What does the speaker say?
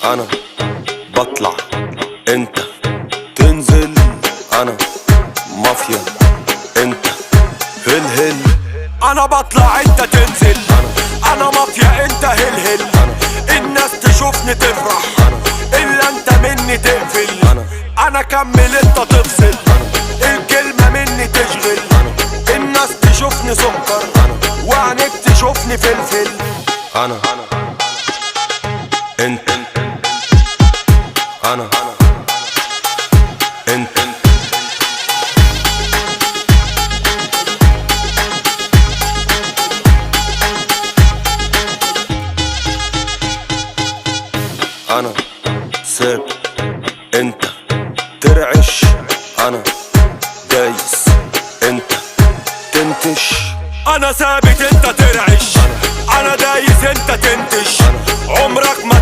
انا بطلع انت تنزل، انا مافيا انت هل. انا بطلع انت تنزل، انا مافيا انت هل. الناس تشوفني تفرح، الا انت مني تقفل. انا كمل انت تفصل، الكلمة مني تشغل. الناس تشوفني سكر، وعينيك تشوفني فلفل. انا انت انا انت انا ساب انت ترعش، انا دايس انت تنتش. انا ثابت انت ترعش، انا دايس انت تنتش. عمرك ما